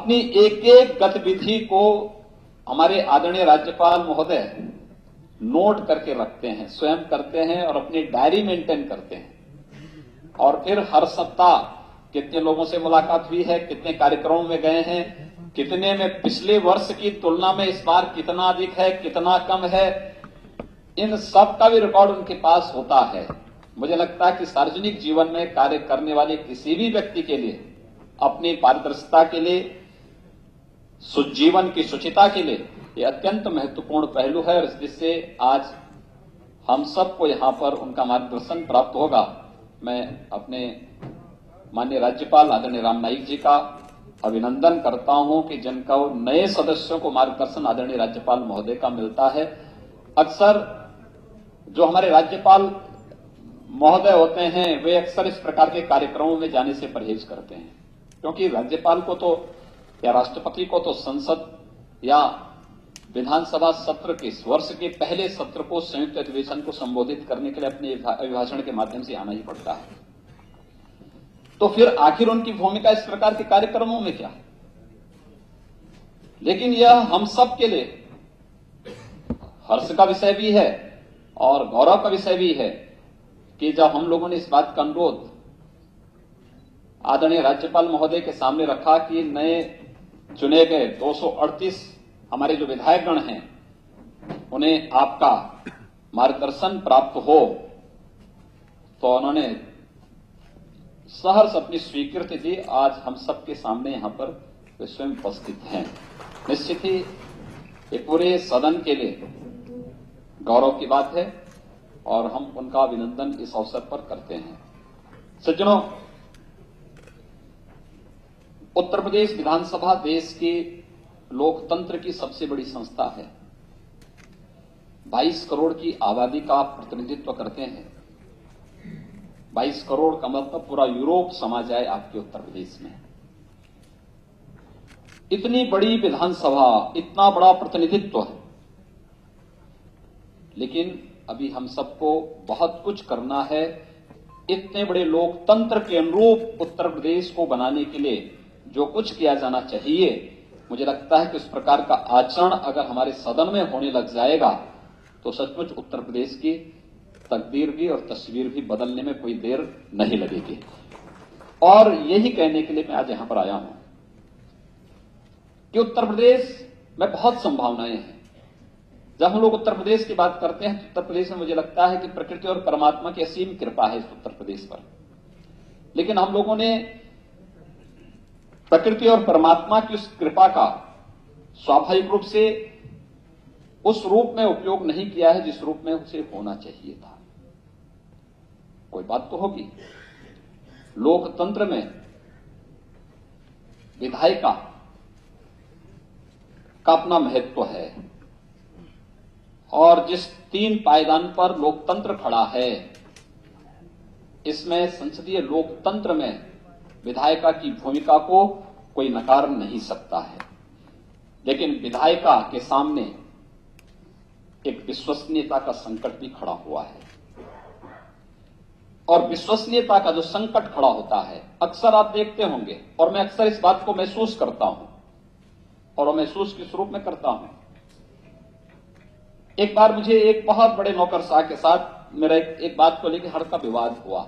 अपनी एक एक गतिविधि को हमारे आदरणीय राज्यपाल महोदय नोट करके रखते हैं, स्वयं करते हैं और अपनी डायरी मेंटेन करते हैं। और फिर हर सप्ताह कितने लोगों से मुलाकात हुई है, कितने कार्यक्रमों में गए हैं, कितने में पिछले वर्ष की तुलना में इस बार कितना अधिक है, कितना कम है, इन सब का भी रिकॉर्ड उनके पास होता है। मुझे लगता है कि सार्वजनिक जीवन में कार्य करने वाले किसी भी व्यक्ति के लिए अपनी पारदर्शिता के लिए, जीवन की शुचिता के लिए ये अत्यंत महत्वपूर्ण पहलू है और जिससे आज हम सबको यहां पर उनका मार्गदर्शन प्राप्त होगा। मैं अपने माननीय राज्यपाल आदरणीय राम नाईक जी का अभिनंदन करता हूं कि जिनका नए सदस्यों को मार्गदर्शन आदरणीय राज्यपाल महोदय का मिलता है। अक्सर जो हमारे राज्यपाल महोदय होते हैं वे अक्सर इस प्रकार के कार्यक्रमों में जाने से परहेज करते हैं, क्योंकि राज्यपाल को तो या राष्ट्रपति को तो संसद या विधानसभा सत्र के वर्ष के पहले सत्र को संयुक्त अधिवेशन को संबोधित करने के लिए अपने अभिभाषण के माध्यम से आना ही पड़ता है। तो फिर आखिर उनकी भूमिका इस प्रकार के कार्यक्रमों में क्या? लेकिन यह हम सब के लिए हर्ष का विषय भी है और गौरव का विषय भी है कि जब हम लोगों ने इस बात का अनुरोध आदरणीय राज्यपाल महोदय के सामने रखा कि नए चुने गए 238 हमारे जो विधायकगण हैं उन्हें आपका मार्गदर्शन प्राप्त हो, तो उन्होंने सहर्ष अपनी स्वीकृति दी। आज हम सबके सामने यहां पर वे स्वयं उपस्थित हैं। निश्चित ही ये पूरे सदन के लिए गौरव की बात है और हम उनका अभिनंदन इस अवसर पर करते हैं। सज्जनों, उत्तर प्रदेश विधानसभा देश के लोकतंत्र की सबसे बड़ी संस्था है। 22 करोड़ की आबादी का आप प्रतिनिधित्व करते हैं। 22 करोड़ का मतलब पूरा यूरोप समा जाए आपके उत्तर प्रदेश में। इतनी बड़ी विधानसभा, इतना बड़ा प्रतिनिधित्व है, लेकिन अभी हम सबको बहुत कुछ करना है। इतने बड़े लोकतंत्र के अनुरूप उत्तर प्रदेश को बनाने के लिए जो कुछ किया जाना चाहिए, मुझे लगता है कि उस प्रकार का आचरण अगर हमारे सदन में होने लग जाएगा तो सचमुच उत्तर प्रदेश की तकदीर भी और तस्वीर भी बदलने में कोई देर नहीं लगेगी। और यही कहने के लिए मैं आज यहां पर आया हूं कि उत्तर प्रदेश में बहुत संभावनाएं हैं। जब हम लोग उत्तर प्रदेश की बात करते हैं तो उत्तर प्रदेश में मुझे लगता है कि प्रकृति और परमात्मा की असीम कृपा है इस उत्तर प्रदेश पर। लेकिन हम लोगों ने प्रकृति और परमात्मा की उस कृपा का स्वाभाविक रूप से उस रूप में उपयोग नहीं किया है जिस रूप में उसे होना चाहिए था। कोई बात तो होगी। लोकतंत्र में विधायिका का अपना महत्व है और जिस 3 पायदान पर लोकतंत्र खड़ा है, इसमें संसदीय लोकतंत्र में विधायिका की भूमिका को कोई नकार नहीं सकता है। लेकिन विधायिका के सामने एक विश्वसनीयता का संकट भी खड़ा हुआ है और विश्वसनीयता का जो संकट खड़ा होता है अक्सर आप देखते होंगे और मैं अक्सर इस बात को महसूस करता हूं और महसूस किस रूप में करता हूं। एक बार मुझे एक बहुत बड़े नौकरशाह के साथ मेरा एक बात को लेकर हल्का विवाद हुआ।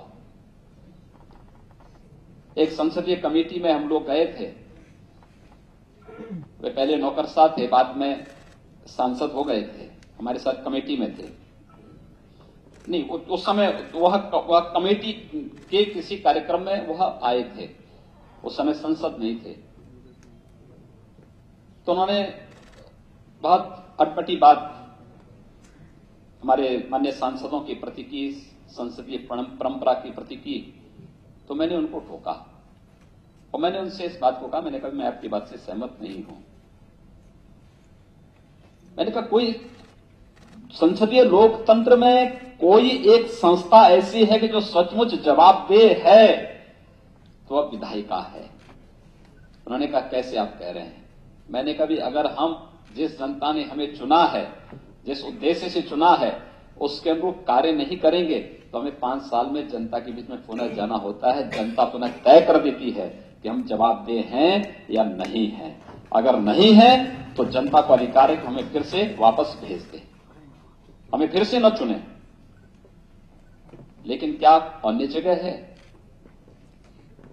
एक संसदीय कमेटी में हम लोग गए थे। वे पहले नौकरशाह थे, बाद में सांसद हो गए थे, हमारे साथ कमेटी में थे। नहीं, उस समय वह कमेटी के किसी कार्यक्रम में वह आए थे, उस समय संसद नहीं थे। तो उन्होंने बहुत अटपटी बात हमारे माननीय सांसदों के प्रति की, संसदीय परंपरा के प्रति की। तो मैंने उनको टोका और मैंने उनसे इस बात को कहा, मैंने कहा मैं आपकी बात से सहमत नहीं हूं। मैंने कहा कोई संसदीय लोकतंत्र में कोई एक संस्था ऐसी है कि जो सचमुच जवाबदेह है तो वह विधायिका है। उन्होंने कहा कैसे आप कह रहे हैं? मैंने कहा भी अगर हम जिस जनता ने हमें चुना है, जिस उद्देश्य से चुना है, उसके अनुरूप कार्य नहीं करेंगे तो हमें 5 साल में जनता के बीच में पुनः जाना होता है। जनता पुनः तय कर देती है कि कि हम जवाबदेह हैं या नहीं हैं। अगर नहीं है तो जनता को अधिकार है कि हमें फिर से वापस भेज दे, हमें फिर से न चुने। लेकिन क्या अन्य जगह है?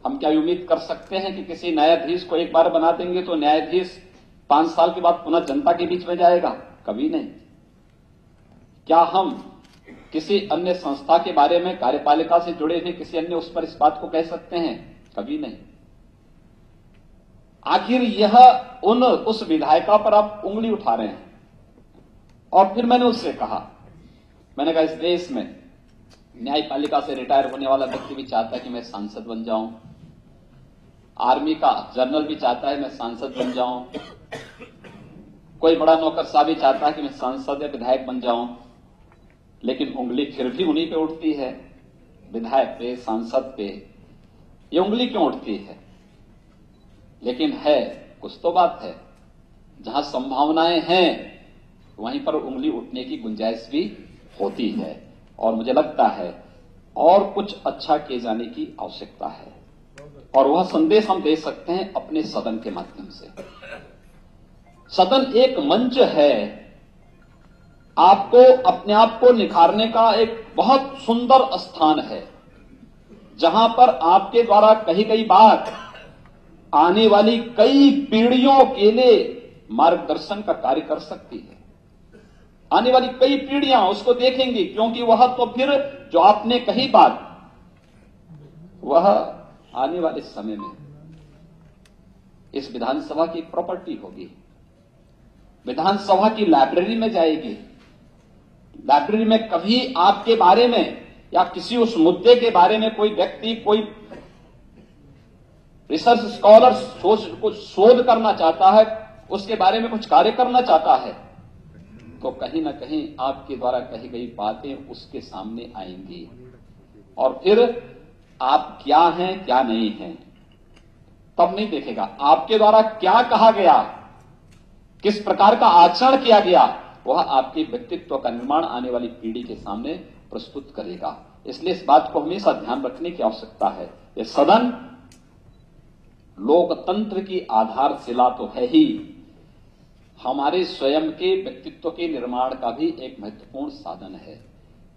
हम क्या उम्मीद कर सकते हैं कि किसी न्यायाधीश को एक बार बना देंगे तो न्यायाधीश 5 साल के बाद पुनः जनता के बीच में जाएगा? कभी नहीं। क्या हम किसी अन्य संस्था के बारे में, कार्यपालिका से जुड़े हुए किसी अन्य उस पर इस बात को कह सकते हैं? कभी नहीं। आखिर यह उस विधायिका पर आप उंगली उठा रहे हैं। और फिर मैंने उससे कहा, मैंने कहा इस देश में न्यायपालिका से रिटायर होने वाला व्यक्ति भी चाहता है कि मैं सांसद बन जाऊं, आर्मी का जनरल भी चाहता है मैं सांसद बन जाऊं, कोई बड़ा नौकरशाह भी चाहता है कि मैं सांसद या विधायक बन जाऊं, लेकिन उंगली फिर भी उन्हीं पे उठती है, विधायक पे, सांसद पे। ये उंगली क्यों उठती है? लेकिन है कुछ तो बात है, जहां संभावनाएं हैं वहीं पर उंगली उठने की गुंजाइश भी होती है। और मुझे लगता है और कुछ अच्छा किए जाने की आवश्यकता है, और वह संदेश हम दे सकते हैं अपने सदन के माध्यम से। सदन एक मंच है, आपको अपने आप को निखारने का एक बहुत सुंदर स्थान है, जहां पर आपके द्वारा कही गई बात आने वाली कई पीढ़ियों के लिए मार्गदर्शन का कार्य कर सकती है। आने वाली कई पीढ़ियां उसको देखेंगी, क्योंकि वह तो फिर जो आपने कही बात, वह आने वाले समय में इस विधानसभा की प्रॉपर्टी होगी, विधानसभा की लाइब्रेरी में जाएगी। लाइब्रेरी में कभी आपके बारे में या किसी उस मुद्दे के बारे में कोई व्यक्ति, कोई रिसर्च स्कॉलर कुछ शोध करना चाहता है, उसके बारे में कुछ कार्य करना चाहता है, तो कहीं ना कहीं आपके द्वारा कही गई बातें उसके सामने आएंगी। और फिर आप क्या हैं क्या नहीं हैं तब नहीं देखेगा, आपके द्वारा क्या कहा गया, किस प्रकार का आचरण किया गया, वह आपके व्यक्तित्व का निर्माण आने वाली पीढ़ी के सामने प्रस्तुत करेगा। इसलिए इस बात को हमेशा ध्यान रखने की आवश्यकता है। यह सदन लोकतंत्र की आधारशिला तो है ही, हमारे स्वयं के व्यक्तित्व के निर्माण का भी एक महत्वपूर्ण साधन है।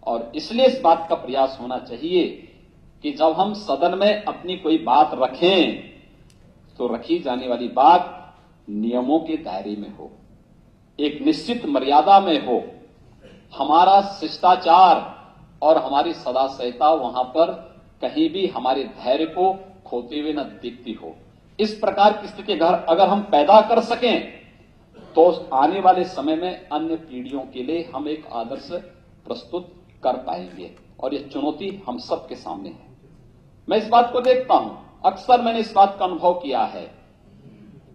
और इसलिए इस बात का प्रयास होना चाहिए कि जब हम सदन में अपनी कोई बात रखें तो रखी जाने वाली बात नियमों के दायरे में हो, एक निश्चित मर्यादा में हो, हमारा शिष्टाचार और हमारी सदाचारता वहां पर कहीं भी हमारे धैर्य को खोते हुए न दिखती हो। इस प्रकार की स्थिति अगर हम पैदा कर सकें तो आने वाले समय में अन्य पीढ़ियों के लिए हम एक आदर्श प्रस्तुत कर पाएंगे। और यह चुनौती हम सबके सामने है। मैं इस बात को देखता हूं, अक्सर मैंने इस बात का अनुभव किया है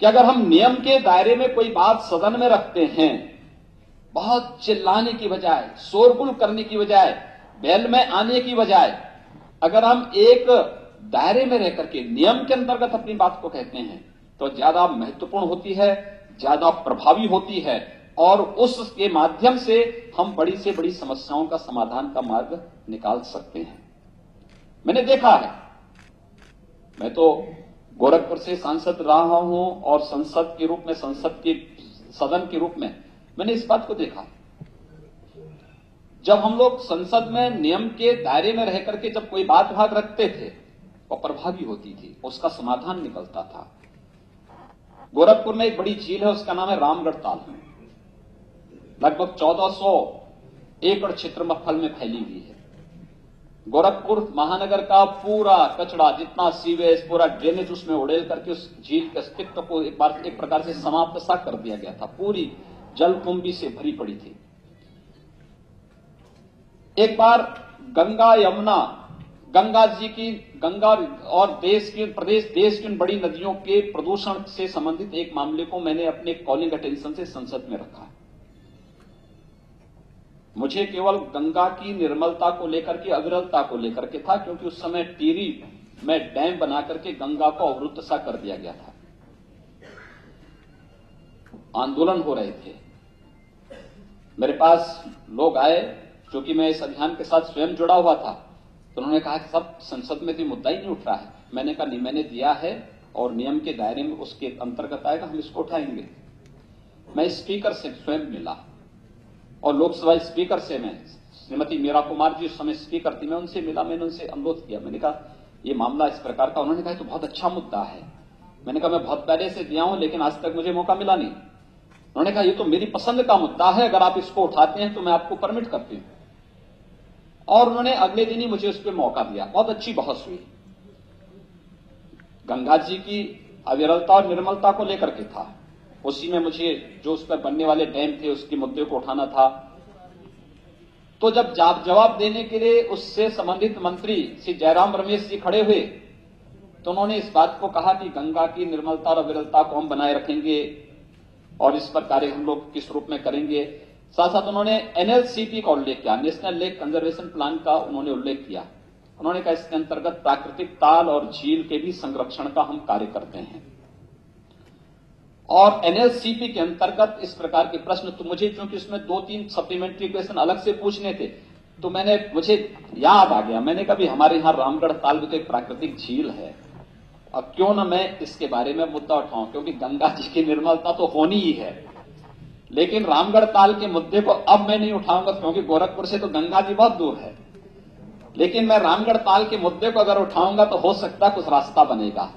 कि अगर हम नियम के दायरे में कोई बात सदन में रखते हैं, बहुत चिल्लाने की बजाय, शोरगुल करने की बजाय, बेल में आने की बजाय, अगर हम एक दायरे में रहकर के नियम के अंतर्गत अपनी बात को कहते हैं तो ज्यादा महत्वपूर्ण होती है, ज्यादा प्रभावी होती है, और उसके माध्यम से हम बड़ी से बड़ी समस्याओं का समाधान का मार्ग निकाल सकते हैं। मैंने देखा है, मैं तो गोरखपुर से सांसद रहा हूं और संसद के रूप में, संसद के सदन के रूप में मैंने इस बात को देखा, जब हम लोग संसद में नियम के दायरे में रहकर के जब कोई बात भाग रखते थे वो प्रभावी होती थी, उसका समाधान निकलता था। गोरखपुर में एक बड़ी झील है, उसका नाम है रामगढ़ ताल, लगभग 1400 एकड़ क्षेत्रफल में फैली हुई है। गोरखपुर महानगर का पूरा कचरा, जितना सीवेज, पूरा ड्रेनेज उसमें उड़ेल करके उस झील के अस्तित्व को एक प्रकार से समाप्त सा कर दिया गया था, पूरी जलकुंभी से भरी पड़ी थी। एक बार गंगा यमुना, गंगा जी की, गंगा और देश की उन बड़ी नदियों के प्रदूषण से संबंधित एक मामले को मैंने अपने कॉलिंग अटेंशन से संसद में रखा। मुझे केवल गंगा की निर्मलता को लेकर के, अविरलता को लेकर के था, क्योंकि उस समय टिहरी में डैम बना करके गंगा को अवरुद्ध सा कर दिया गया था, आंदोलन हो रहे थे। मेरे पास लोग आए, क्योंकि मैं इस अभियान के साथ स्वयं जुड़ा हुआ था, तो उन्होंने कहा कि सब संसद में तो मुद्दा ही नहीं उठ रहा है। मैंने कहा नहीं, मैंने दिया है और नियम के दायरे में उसके अंतर्गत आएगा, हम इसको उठाएंगे। मैं स्पीकर से स्वयं मिला और लोकसभा स्पीकर से मैं, श्रीमती मीरा कुमार जी उस समय स्पीकर थी, मैं उनसे मिला, मैंने उनसे अनुरोध किया, मैंने कहा ये मामला इस प्रकार का। उन्होंने कहा तो बहुत अच्छा मुद्दा है। मैंने कहा मैं बहुत पहले से दिया हूं लेकिन आज तक मुझे मौका मिला नहीं। उन्होंने कहा ये तो मेरी पसंद का मुद्दा है, अगर आप इसको उठाते हैं तो मैं आपको परमिट करती हूं। और उन्होंने अगले दिन ही मुझे उस पर मौका दिया। बहुत अच्छी बहस हुई। गंगा जी की अविरलता और निर्मलता को लेकर के था, उसी में मुझे जो उस पर बनने वाले डैम थे उसके मुद्दे को उठाना था। तो जब जवाब देने के लिए उससे संबंधित मंत्री श्री जयराम रमेश जी खड़े हुए तो उन्होंने इस बात को कहा कि गंगा की निर्मलता और अविरलता को हम बनाए रखेंगे और इस पर कार्य हम लोग किस रूप में करेंगे। साथ साथ उन्होंने एनएलसीपी का उल्लेख किया, नेशनल लेक कंजर्वेशन प्लान का उन्होंने उल्लेख किया। उन्होंने कहा इसके अंतर्गत प्राकृतिक ताल और झील के भी संरक्षण का हम कार्य करते हैं। और एनएलसीपी के अंतर्गत इस प्रकार के प्रश्न, तो मुझे चूंकि उसमें 2-3 सप्लीमेंट्री क्वेश्चन अलग से पूछने थे तो मुझे याद आ गया, मैंने कहा भी हमारे यहां रामगढ़ ताल में तो एक प्राकृतिक झील है, अब क्यों ना मैं इसके बारे में मुद्दा उठाऊं, क्योंकि गंगा जी की निर्मलता तो होनी ही है। लेकिन रामगढ़ ताल के मुद्दे को अब मैं नहीं उठाऊंगा क्योंकि गोरखपुर से तो गंगा जी बहुत दूर है। लेकिन मैं रामगढ़ ताल के मुद्दे को अगर उठाऊंगा तो हो सकता है कुछ रास्ता बनेगा,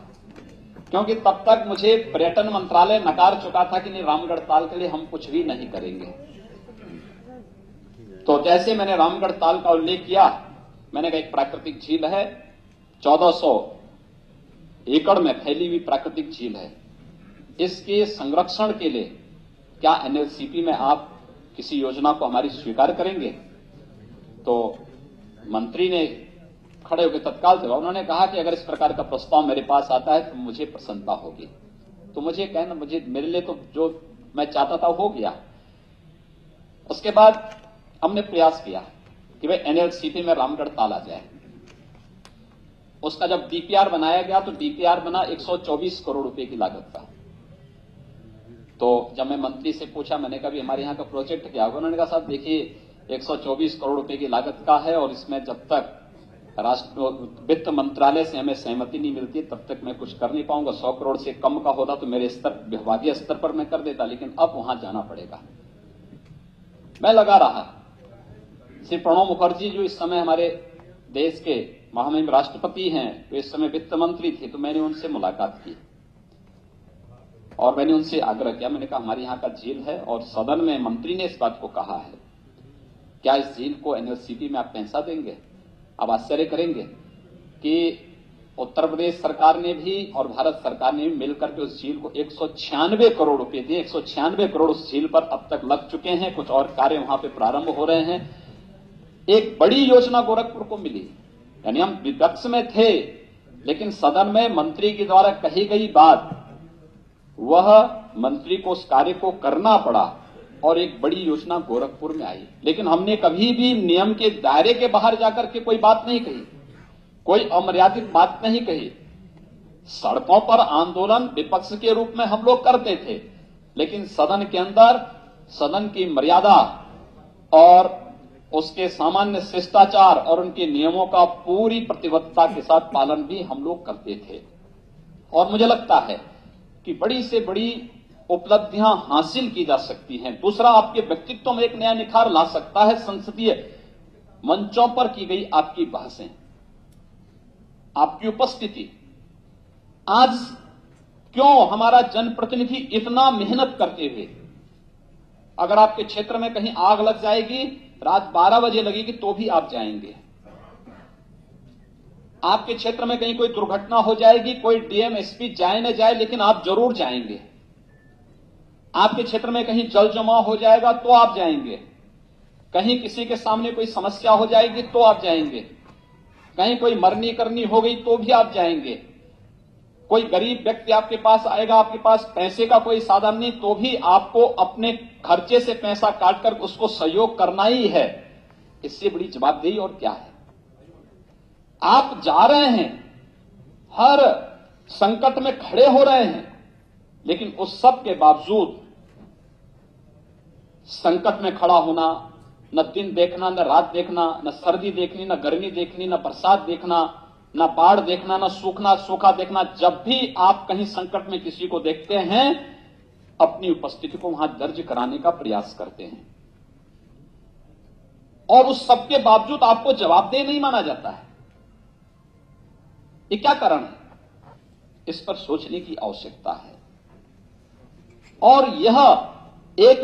क्योंकि तब तक मुझे पर्यटन मंत्रालय नकार चुका था कि नहीं, रामगढ़ ताल के लिए हम कुछ भी नहीं करेंगे। तो जैसे मैंने रामगढ़ ताल का उल्लेख किया, मैंने कहा एक प्राकृतिक झील है, 1400 एकड़ में फैली हुई प्राकृतिक झील है, इसके संरक्षण के लिए क्या एनएलसीपी में आप किसी योजना को हमारी स्वीकार करेंगे? तो मंत्री ने खड़े होकर तत्काल जवाब, उन्होंने कहा कि अगर इस प्रकार का प्रस्ताव मेरे पास आता है तो मुझे प्रसन्नता होगी। तो मुझे कहना, मेरे लिए तो जो मैं चाहता था हो गया। उसके बाद हमने प्रयास किया कि भाई एनएलसीपी में रामगढ़ ताल आ जाए। उसका जब डीपीआर बनाया गया तो डीपीआर बना 124 करोड़ रुपए की लागत का। तो जब मैं मंत्री से पूछा, मैंने कहा भी हमारे यहाँ का प्रोजेक्ट क्या होगा? उन्होंने कहा साहब देखिए 124 करोड़ रुपए की लागत का है और इसमें जब तक राष्ट्र वित्त मंत्रालय से हमें सहमति नहीं मिलती तब तक मैं कुछ कर नहीं पाऊंगा। 100 करोड़ से कम का होता तो मेरे स्तर, विभागीय स्तर पर मैं कर देता, लेकिन अब वहां जाना पड़ेगा। मैं लगा रहा। श्री प्रणब मुखर्जी जो इस समय हमारे देश के महामहिम राष्ट्रपति हैं, तो इस समय वित्त मंत्री थे, तो मैंने उनसे मुलाकात की और मैंने उनसे आग्रह किया। मैंने कहा हमारे यहाँ का झील है और सदन में मंत्री ने इस बात को कहा है, क्या इस झील को एनएलसीपी में आप पैसा देंगे? आप आश्चर्य करेंगे कि उत्तर प्रदेश सरकार ने भी और भारत सरकार ने भी मिलकर के उस झील को 196 करोड़ रुपए दिए। 196 करोड़ उस झील पर अब तक लग चुके हैं, कुछ और कार्य वहां पे प्रारंभ हो रहे हैं। एक बड़ी योजना गोरखपुर को मिली, यानी हम विपक्ष में थे लेकिन सदन में मंत्री के द्वारा कही गई बात, वह मंत्री को उस कार्य को करना पड़ा और एक बड़ी योजना गोरखपुर में आई। लेकिन हमने कभी भी नियम के दायरे के बाहर जाकर के कोई बात नहीं कही, कोई अमर्यादित बात नहीं कही। सड़कों पर आंदोलन विपक्ष के रूप में हम लोग करते थे, लेकिन सदन के अंदर सदन की मर्यादा और उसके सामान्य शिष्टाचार और उनके नियमों का पूरी प्रतिबद्धता के साथ पालन भी हम लोग करते थे। और मुझे लगता है कि बड़ी से बड़ी उपलब्धियां हासिल की जा सकती हैं। दूसरा, आपके व्यक्तित्व में एक नया निखार ला सकता है संसदीय मंचों पर की गई आपकी बहसें, आपकी उपस्थिति। आज क्यों हमारा जनप्रतिनिधि इतना मेहनत करते हुए, अगर आपके क्षेत्र में कहीं आग लग जाएगी, रात 12 बजे लगेगी तो भी आप जाएंगे। आपके क्षेत्र में कहीं कोई दुर्घटना हो जाएगी, कोई डीएम एसपी जाए न जाए लेकिन आप जरूर जाएंगे। आपके क्षेत्र में कहीं जल जमाव हो जाएगा तो आप जाएंगे। कहीं किसी के सामने कोई समस्या हो जाएगी तो आप जाएंगे। कहीं कोई मरनी करनी हो गई तो भी आप जाएंगे। कोई गरीब व्यक्ति आपके पास आएगा, आपके पास पैसे का कोई साधन नहीं, तो भी आपको अपने खर्चे से पैसा काटकर उसको सहयोग करना ही है। इससे बड़ी जवाबदेही और क्या है? आप जा रहे हैं, हर संकट में खड़े हो रहे हैं, लेकिन उस सब के बावजूद संकट में खड़ा होना, न दिन देखना, न रात देखना, न सर्दी देखनी, न गर्मी देखनी, न बरसात देखना, ना बाढ़ देखना, ना सूखा देखना। जब भी आप कहीं संकट में किसी को देखते हैं, अपनी उपस्थिति को वहां दर्ज कराने का प्रयास करते हैं, और उस सबके बावजूद आपको जवाबदेह नहीं माना जाता है। ये क्या कारण है? इस पर सोचने की आवश्यकता है। और यह एक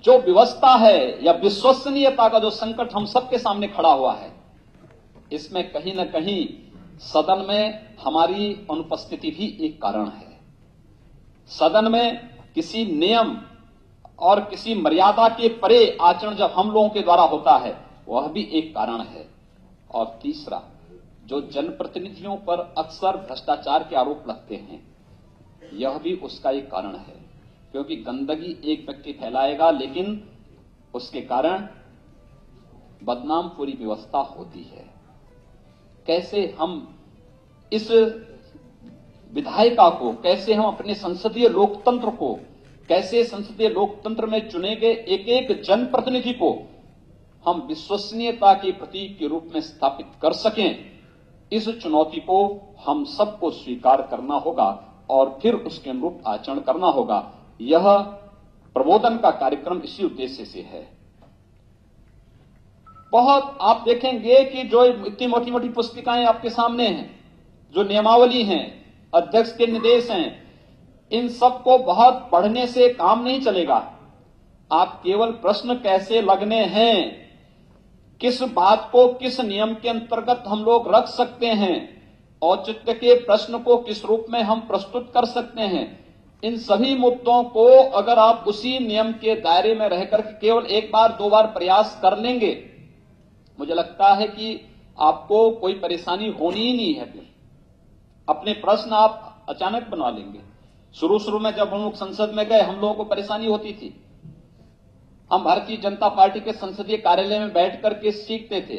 जो व्यवस्था है या विश्वसनीयता का जो संकट हम सबके सामने खड़ा हुआ है, इसमें कहीं ना कहीं सदन में हमारी अनुपस्थिति भी एक कारण है। सदन में किसी नियम और किसी मर्यादा के परे आचरण जब हम लोगों के द्वारा होता है, वह भी एक कारण है। और तीसरा, जो जनप्रतिनिधियों पर अक्सर भ्रष्टाचार के आरोप लगते हैं, यह भी उसका एक कारण है। क्योंकि गंदगी एक व्यक्ति फैलाएगा, लेकिन उसके कारण बदनाम पूरी व्यवस्था होती है। कैसे हम इस विधायिका को, कैसे हम अपने संसदीय लोकतंत्र को, कैसे संसदीय लोकतंत्र में चुने गए एक एक जनप्रतिनिधि को हम विश्वसनीयता के प्रतीक के रूप में स्थापित कर सकें, इस चुनौती को हम सबको स्वीकार करना होगा और फिर उसके अनुरूप आचरण करना होगा। यह प्रबोधन का कार्यक्रम इसी उद्देश्य से है। बहुत आप देखेंगे कि जो इतनी मोटी मोटी पुस्तिकाएं आपके सामने हैं, जो नियमावली हैं, अध्यक्ष के निर्देश हैं, इन सब को बहुत पढ़ने से काम नहीं चलेगा। आप केवल प्रश्न कैसे लगने हैं, किस बात को किस नियम के अंतर्गत हम लोग रख सकते हैं, औचित्य के प्रश्न को किस रूप में हम प्रस्तुत कर सकते हैं, इन सभी मुद्दों को अगर आप उसी नियम के दायरे में रहकर केवल एक बार दो बार प्रयास कर लेंगे, मुझे लगता है कि आपको कोई परेशानी होनी ही नहीं है। फिर अपने प्रश्न आप अचानक बनवा लेंगे। शुरू में जब हम लोग संसद में गए, हम लोगों को परेशानी होती थी। हम भारतीय जनता पार्टी के संसदीय कार्यालय में बैठ करके सीखते थे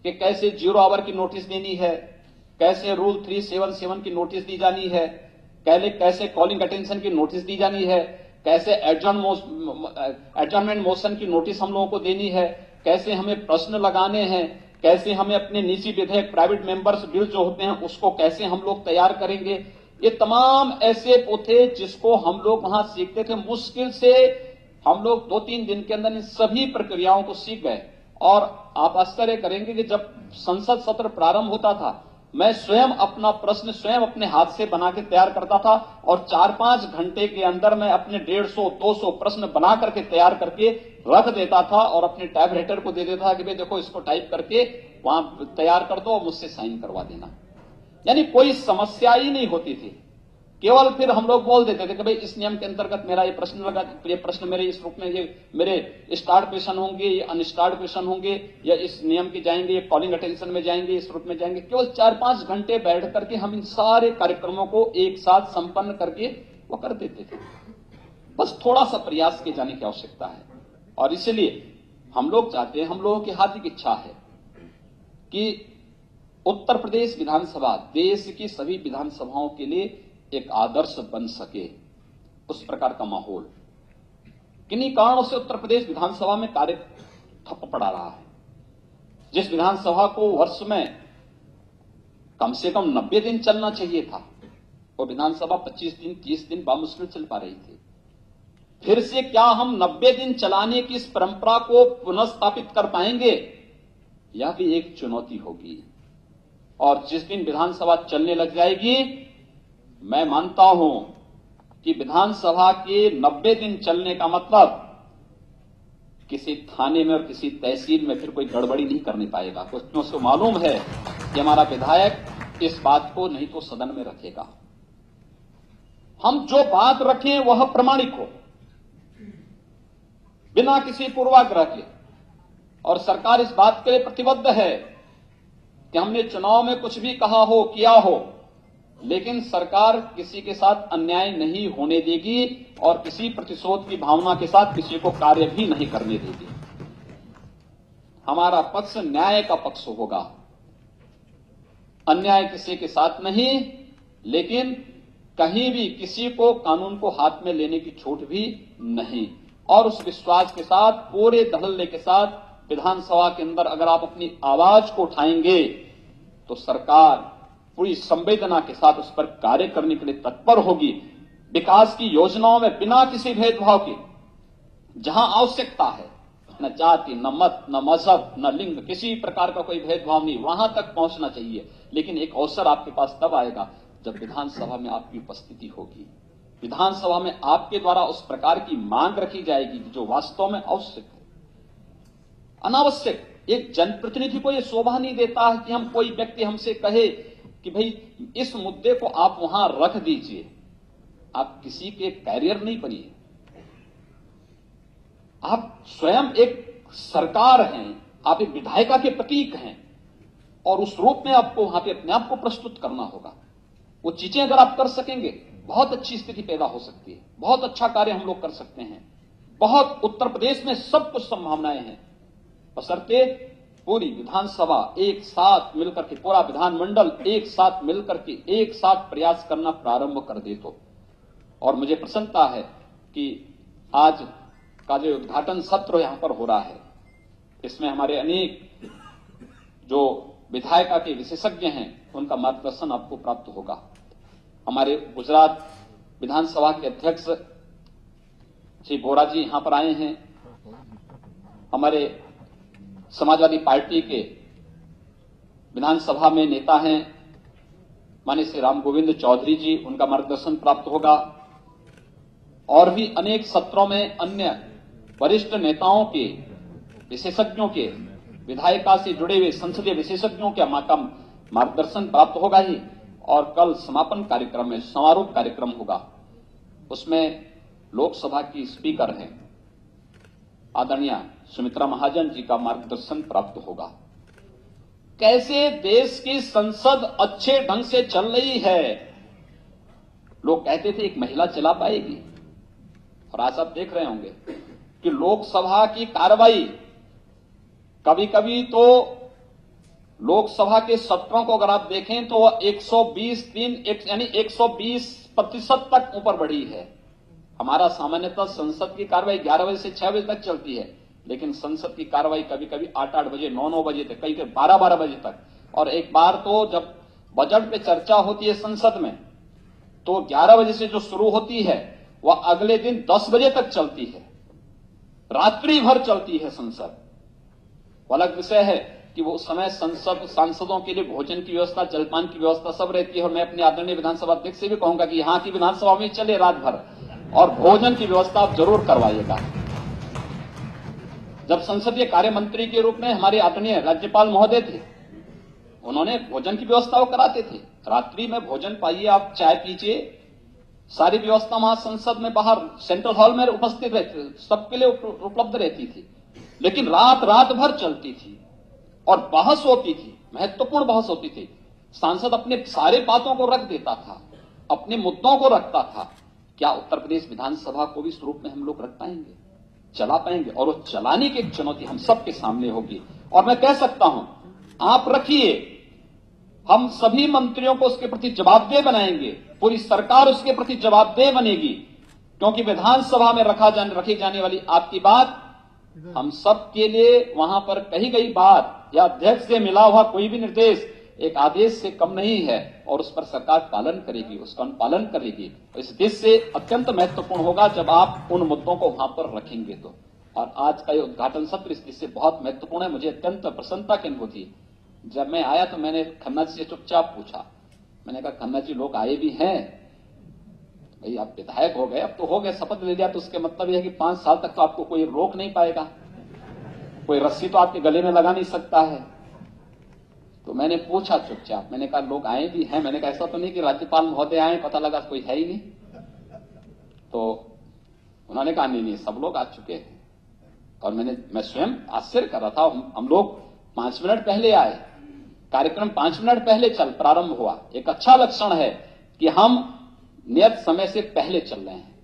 कि कैसे 0 आवर की नोटिस देनी है, कैसे रूल 377 की नोटिस दी जानी है, कैसे कॉलिंग अटेंशन की नोटिस दी जानी है, कैसे एडजर्नमेंट मोशन की नोटिस हम लोगों को देनी है, कैसे हमें प्रश्न लगाने हैं, कैसे हमें अपने निजी विधेयक प्राइवेट मेंबर्स बिल जो होते हैं उसको कैसे हम लोग तैयार करेंगे। ये तमाम ऐसे थे जिसको हम लोग वहां सीखते थे। मुश्किल से हम लोग 2-3 दिन के अंदर इन सभी प्रक्रियाओं को सीख गए। और आप आश्चर्य करेंगे कि जब संसद सत्र प्रारंभ होता था, मैं स्वयं अपना प्रश्न स्वयं अपने हाथ से बना के तैयार करता था और 4-5 घंटे के अंदर मैं अपने 150-200 प्रश्न बना करके तैयार करके रख देता था और अपने टाइप राइटर को दे देता था कि भाई देखो, इसको टाइप करके वहां तैयार कर दो और मुझसे साइन करवा देना। यानी कोई समस्या ही नहीं होती थी। केवल फिर हम लोग बोल देते थे कि भाई इस नियम के अंतर्गत मेरा ये प्रश्न लगा, ये प्रश्न मेरे इस रूप में, ये मेरे स्टार्ट क्वेश्चन होंगे, ये अनस्टार्ट क्वेश्चन होंगे, या इस नियम के जाएंगे, ये कॉलिंग अटेंशन में जाएंगे, इस रूप में जाएंगे। केवल 4-5 घंटे बैठ करके हम इन सारे कार्यक्रमों को एक साथ संपन्न करके वो कर देते थे। बस थोड़ा सा प्रयास किए जाने की आवश्यकता है। और इसलिए हम लोग चाहते हैं, हम लोगों की हार्दिक इच्छा है कि उत्तर प्रदेश विधानसभा देश की सभी विधानसभाओं के लिए एक आदर्श बन सके, उस प्रकार का माहौल। किन्हीं कारणों से उत्तर प्रदेश विधानसभा में कार्य ठप पड़ा रहा है। जिस विधानसभा को वर्ष में कम से कम 90 दिन चलना चाहिए था, वो विधानसभा 25 दिन 30 दिन बामुश्किल चल पा रही थी। फिर से क्या हम 90 दिन चलाने की इस परंपरा को पुनः स्थापित कर पाएंगे? यह भी एक चुनौती होगी। और जिस दिन विधानसभा चलने लग जाएगी, मैं मानता हूं कि विधानसभा के 90 दिन चलने का मतलब किसी थाने में और किसी तहसील में फिर कोई गड़बड़ी नहीं करने पाएगा। कुछ उसको मालूम है कि हमारा विधायक इस बात को नहीं तो सदन में रखेगा। हम जो बात रखें वह प्रमाणिक हो, बिना किसी पूर्वाग्रह के। और सरकार इस बात के लिए प्रतिबद्ध है कि हमने चुनाव में कुछ भी कहा हो, किया हो, लेकिन सरकार किसी के साथ अन्याय नहीं होने देगी और किसी प्रतिशोध की भावना के साथ किसी को कार्य भी नहीं करने देगी। हमारा पक्ष न्याय का पक्ष होगा, अन्याय किसी के साथ नहीं, लेकिन कहीं भी किसी को कानून को हाथ में लेने की छूट भी नहीं। और उस विश्वास के साथ, पूरे धड़ल्ले के साथ विधानसभा के अंदर अगर आप अपनी आवाज को उठाएंगे तो सरकार पूरी संवेदना के साथ उस पर कार्य करने के लिए तत्पर होगी। विकास की योजनाओं में बिना किसी भेदभाव के जहां आवश्यकता है, न जाति, न मत, न मजहब, न लिंग, किसी प्रकार का कोई भेदभाव नहीं, वहां तक पहुंचना चाहिए। लेकिन एक अवसर आपके पास तब आएगा जब विधानसभा में आपकी उपस्थिति होगी, विधानसभा में आपके द्वारा उस प्रकार की मांग रखी जाएगी जो वास्तव में आवश्यक है। अनावश्यक एक जनप्रतिनिधि को यह शोभा नहीं देता है कि हम कोई व्यक्ति हमसे कहे कि भाई इस मुद्दे को आप वहां रख दीजिए। आप किसी के कैरियर नहीं बनिए, आप स्वयं एक सरकार हैं, आप एक विधायिका के प्रतीक हैं और उस रूप में आपको वहां पे अपने आप को प्रस्तुत करना होगा। वो चीजें अगर आप कर सकेंगे, बहुत अच्छी स्थिति पैदा हो सकती है, बहुत अच्छा कार्य हम लोग कर सकते हैं। बहुत उत्तर प्रदेश में सब कुछ संभावनाएं हैं, बशर्ते पूरी विधानसभा एक साथ मिलकर के, पूरा विधानमंडल एक साथ मिलकर के एक साथ प्रयास करना प्रारंभ कर दे तो। और मुझे प्रसन्नता है कि आज का जो उद्घाटन सत्र यहां पर हो रहा है, इसमें हमारे अनेक जो विधायिका के विशेषज्ञ हैं उनका मार्गदर्शन आपको प्राप्त होगा। हमारे गुजरात विधानसभा के अध्यक्ष श्री बोरा जी यहां पर आए हैं। हमारे समाजवादी पार्टी के विधानसभा में नेता हैं माननीय श्री राम गोविंद चौधरी जी, उनका मार्गदर्शन प्राप्त होगा। और भी अनेक सत्रों में अन्य वरिष्ठ नेताओं के, विशेषज्ञों के, विधायिका से जुड़े हुए संसदीय विशेषज्ञों के मार्गदर्शन प्राप्त होगा ही। और कल समापन कार्यक्रम में समारोह कार्यक्रम होगा, उसमें लोकसभा की स्पीकर हैं आदरणीय सुमित्रा महाजन जी का मार्गदर्शन प्राप्त होगा। कैसे देश की संसद अच्छे ढंग से चल रही है। लोग कहते थे एक महिला चला पाएगी, और आज आप देख रहे होंगे कि लोकसभा की कार्रवाई, कभी कभी तो लोकसभा के सत्रों को अगर आप देखें तो 120 यानी 120% तक ऊपर बढ़ी है। हमारा सामान्यतः संसद की कार्रवाई 11 बजे से 6 बजे तक चलती है, लेकिन संसद की कार्रवाई कभी कभी 8-8 बजे, 9-9 बजे तक, कई 12-12 बजे तक। और एक बार तो जब बजट पे चर्चा होती है संसद में, तो 11 बजे से जो शुरू होती है वह अगले दिन 10 बजे तक चलती है, रात्रि भर चलती है संसद। अलग विषय है कि वो समय सांसदों के लिए भोजन की व्यवस्था, जलपान की व्यवस्था सब रहती है। और मैं अपने आदरणीय विधानसभा अध्यक्ष से भी कहूंगा कि यहां की विधानसभा में चले रात भर, और भोजन की व्यवस्था आप जरूर करवाइएगा। जब संसदीय कार्य मंत्री के रूप में हमारे आदरणीय राज्यपाल महोदय थे, उन्होंने भोजन की व्यवस्था वो कराते थे। रात्रि में भोजन पाइए, आप चाय पीजिए, सारी व्यवस्था वहां संसद में बाहर सेंट्रल हॉल में उपस्थित रहती, सबके लिए उपलब्ध रहती थी। लेकिन रात भर चलती थी और बहस होती थी, महत्वपूर्ण बहस होती थी। सांसद अपने सारे बातों को रख देता था, अपने मुद्दों को रखता था। क्या उत्तर प्रदेश विधानसभा को भी इस रूप में हम लोग रख पाएंगे, चला पाएंगे? और वो चलाने की एक चुनौती हम सबके सामने होगी। और मैं कह सकता हूं, आप रखिए, हम सभी मंत्रियों को उसके प्रति जवाबदेह बनाएंगे, पूरी सरकार उसके प्रति जवाबदेह बनेगी, क्योंकि विधानसभा में रखी जाने वाली आपकी बात हम सब के लिए, वहां पर कही गई बात या अध्यक्ष से मिला हुआ कोई भी निर्देश एक आदेश से कम नहीं है, और उस पर सरकार पालन करेगी, उसका अनुपालन करेगी। इस देश से अत्यंत महत्वपूर्ण होगा जब आप उन मुद्दों को वहां पर रखेंगे तो। और आज का ये उद्घाटन सत्र इस देश से बहुत महत्वपूर्ण है। मुझे अत्यंत प्रसन्नता की अनुभूति है। जब मैं आया तो मैंने खन्ना जी से चुपचाप पूछा, मैंने कहा खन्ना जी लोग आए भी हैं, भाई आप विधायक हो गए, अब तो हो गए, शपथ ले लिया, तो उसके मतलब यह है कि 5 साल तक तो आपको कोई रोक नहीं पाएगा, कोई रस्सी तो आपके गले में लगा नहीं सकता है। तो मैंने पूछा चुपचाप, मैंने कहा लोग आए भी हैं, मैंने कहा ऐसा तो नहीं कि राज्यपाल महोदय आए, पता लगा कोई है ही नहीं। तो उन्होंने कहा नहीं, सब लोग आ चुके हैं। और मैं स्वयं आश्चर्य कर रहा था, हम लोग 5 मिनट पहले आए, कार्यक्रम 5 मिनट पहले प्रारंभ हुआ। एक अच्छा लक्षण है कि हम नियत समय से पहले चल रहे हैं,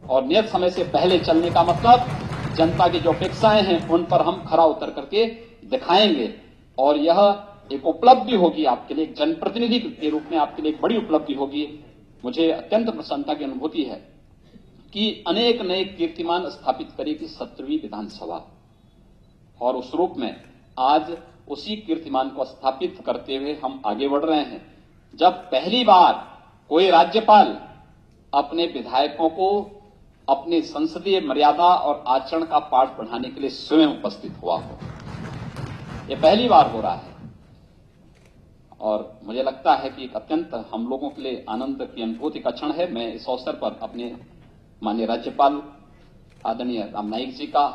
और नियत समय से पहले चलने का मतलब जनता की जो अपेक्षाएं हैं उन पर हम खरा उतर करके दिखाएंगे। और यह एक उपलब्धि होगी आपके लिए, एक जनप्रतिनिधि के रूप में आपके लिए एक बड़ी उपलब्धि होगी। मुझे अत्यंत प्रसन्नता की अनुभूति है कि अनेक नए कीर्तिमान स्थापित करेगी 17वीं विधानसभा। और उस रूप में आज उसी कीर्तिमान को स्थापित करते हुए हम आगे बढ़ रहे हैं। जब पहली बार कोई राज्यपाल अपने विधायकों को अपनी संसदीय मर्यादा और आचरण का पाठ पढ़ाने के लिए स्वयं उपस्थित हुआ हो, ये पहली बार हो रहा है और मुझे लगता है कि एक अत्यंत हम लोगों के लिए आनंद की अनुभूति का क्षण है। मैं इस अवसर पर अपने माननीय राज्यपाल आदरणीय राम नाईक जी का,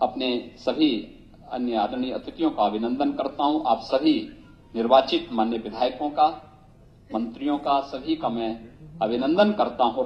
अपने सभी अन्य आदरणीय अतिथियों का अभिनंदन करता हूं। आप सभी निर्वाचित माननीय विधायकों का, मंत्रियों का, सभी का मैं अभिनंदन करता हूं।